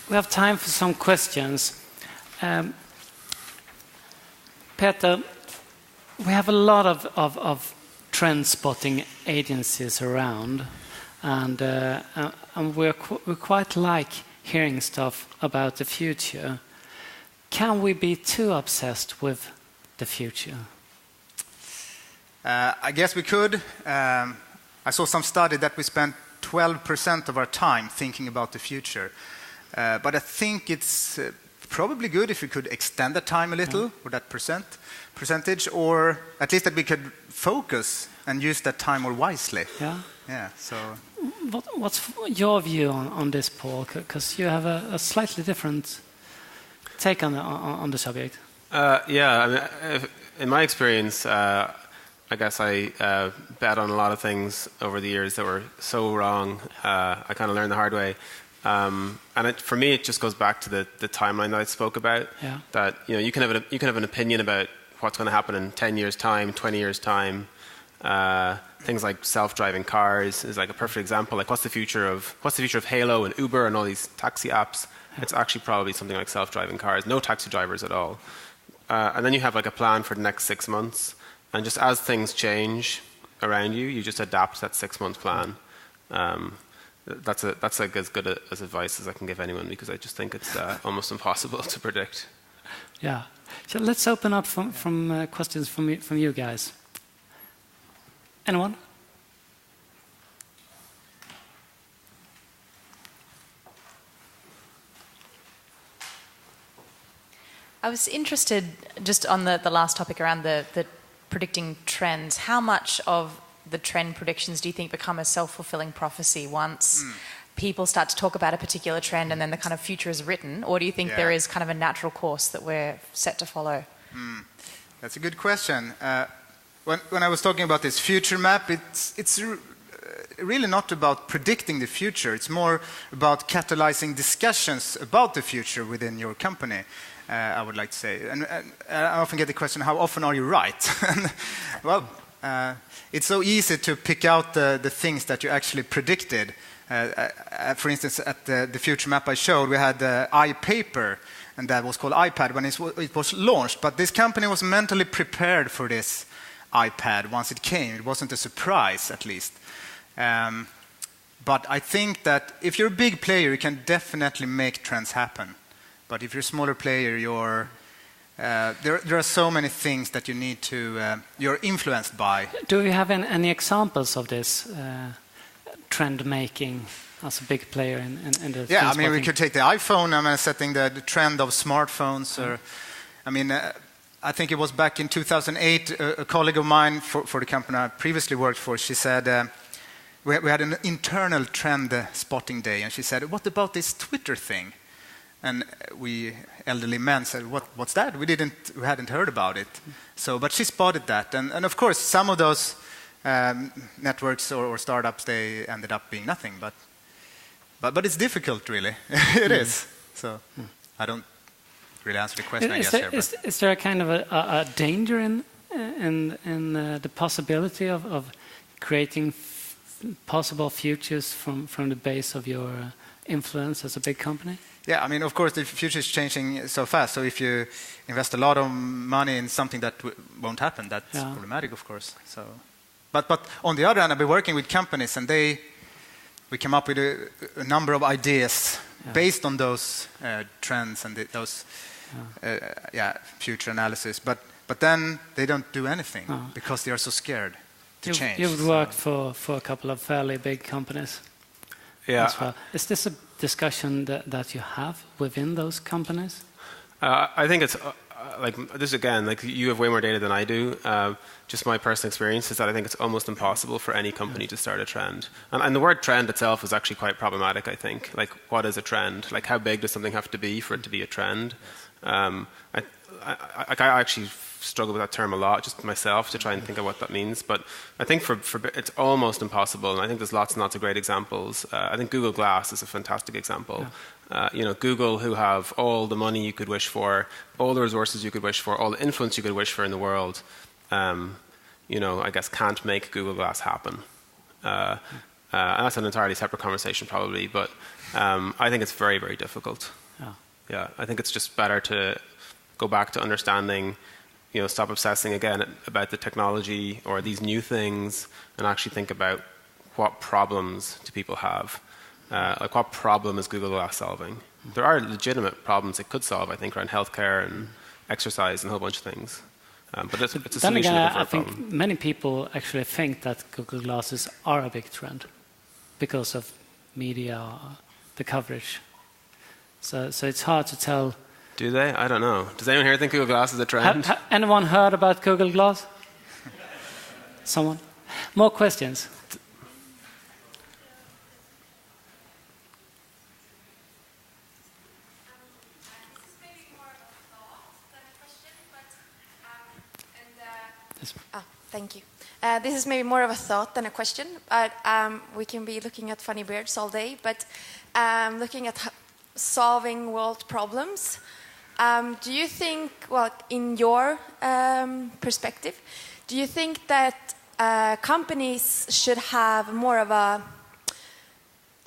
We have time for some questions. Peter, we have a lot of trend spotting agencies around, and we quite like hearing stuff about the future. Can we be too obsessed with the future? I guess we could. I saw some study that we spent 12% of our time thinking about the future. But I think it's probably good if we could extend the time a little, or that percentage, or at least that we could focus and use that time more wisely. Yeah. So. What's your view on this, Paul? Because you have a slightly different take on the subject. Yeah, I mean, in my experience, I guess I bet on a lot of things over the years that were so wrong. I kind of learned the hard way. And for me, it just goes back to the timeline that I spoke about. Yeah. That you can have an opinion about what's going to happen in 10 years' time, 20 years' time. Things like self-driving cars is like a perfect example. Like, what's the future of Halo and Uber and all these taxi apps? Yeah. It's actually probably something like self-driving cars. No taxi drivers at all. And then you have like a plan for the next 6 months. And just as things change around you, you just adapt that 6-month plan. That's like as good as advice as I can give anyone, because I just think it's almost impossible to predict. Yeah. So let's open up from questions from you guys. Anyone? I was interested just on the last topic around the predicting trends. How much of the trend predictions do you think become a self-fulfilling prophecy once people start to talk about a particular trend and then the kind of future is written? Or do you think there is kind of a natural course that we're set to follow? That's a good question. When I was talking about this future map, it's really not about predicting the future. It's more about catalyzing discussions about the future within your company. I would like to say. And I often get the question, how often are you right? Well, it's so easy to pick out the things that you actually predicted. For instance, at the future map I showed, we had iPaper, and that was called iPad when it was launched. But this company was mentally prepared for this iPad once it came. It wasn't a surprise, at least. But I think that if you're a big player, you can definitely make trends happen. But if you're a smaller player, there are so many things that you're influenced by. Do you have any examples of this trend making as a big player in the? Yeah, I mean, we could take the iPhone. I mean, setting the trend of smartphones. Or, I mean, I think it was back in 2008. A colleague of mine for the company I previously worked for, she said we had an internal trend spotting day, and she said, "What about this Twitter thing?" And we elderly men said, "What's that? We hadn't heard about it." But she spotted that, and of course, some of those networks or startups, they ended up being nothing. But it's difficult, really. It is. So I don't really answer the question. Is there a kind of a danger in the possibility of creating possible futures from the base of your influence as a big company? Yeah, I mean, of course, the future is changing so fast. So if you invest a lot of money in something that won't happen, that's problematic, of course. So, but on the other hand, I've been working with companies, and we come up with a number of ideas based on those trends and those future analysis. But then they don't do anything because they are so scared to change. You've worked for a couple of fairly big companies. Yeah. As well. Is this a discussion that you have within those companies? I think it's like this again. Like, you have way more data than I do. Just my personal experience is that I think it's almost impossible for any company to start a trend. And the word trend itself is actually quite problematic, I think. Like, what is a trend? Like, how big does something have to be for it to be a trend? I actually struggle with that term a lot, just myself, to try and think of what that means. But I think for it's almost impossible, and I think there's lots and lots of great examples. I think Google Glass is a fantastic example. Google, who have all the money you could wish for, all the resources you could wish for, all the influence you could wish for in the world, I guess can't make Google Glass happen. And that's an entirely separate conversation, probably. But I think it's very, very difficult. Yeah. Yeah, I think it's just better to go back to understanding, stop obsessing again about the technology or these new things, and actually think about what problems do people have. Like, what problem is Google Glass solving? There are legitimate problems it could solve, I think, around healthcare and exercise and a whole bunch of things. But it's a Then solution again, to a I different think problem. many people actually think that Google Glasses are a big trend because of media, the coverage. So it's hard to tell. Do they? I don't know. Does anyone here think Google Glass is a trend? Anyone heard about Google Glass? Someone? More questions? Thank you. This is maybe more of a thought than a question, but we can be looking at funny beards all day, but looking at solving world problems, do you think, well, in your perspective, do you think that companies should have more of a,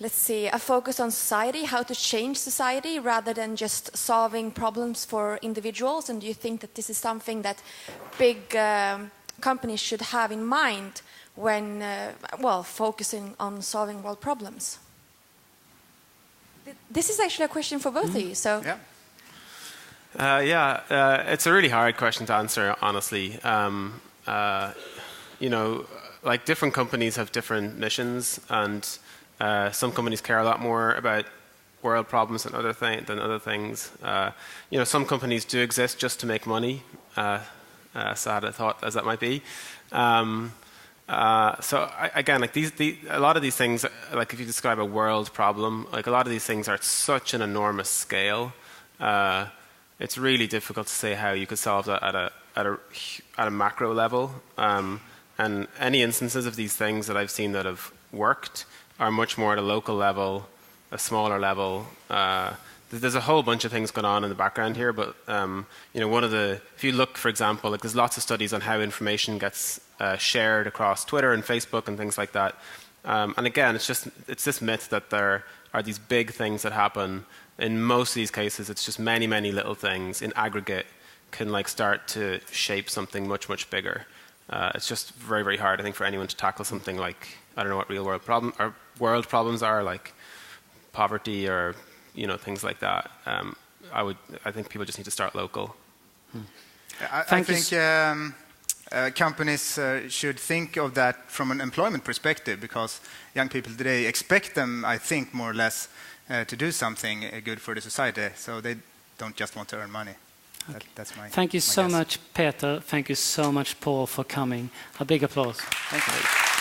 let's see, a focus on society, how to change society, rather than just solving problems for individuals? And do you think that this is something that big companies should have in mind when, well, focusing on solving world problems? This is actually a question for both of you. So. Yeah. It's a really hard question to answer, honestly. Like, different companies have different missions, and some companies care a lot more about world problems than other things. Some companies do exist just to make money. Sad a thought as that might be. Again, like a lot of these things, like if you describe a world problem, like a lot of these things are at such an enormous scale. It's really difficult to say how you could solve that at a macro level. And any instances of these things that I've seen that have worked are much more at a local level, a smaller level. There's a whole bunch of things going on in the background here, but if you look, for example, like there's lots of studies on how information gets shared across Twitter and Facebook and things like that. And again, it's this myth that there are these big things that happen. In most of these cases, it's just many, many little things in aggregate can like start to shape something much, much bigger. It's just very, very hard, I think, for anyone to tackle something like, I don't know what real world problems are, like poverty or things like that. I think people just need to start local. I think companies should think of that from an employment perspective, because young people today expect them, I think, more or less to do something good for the society. So they don't just want to earn money. Okay. That's my Thank you so guess. much, Peter. Thank you so much, Paul, for coming. A big applause. Thank you.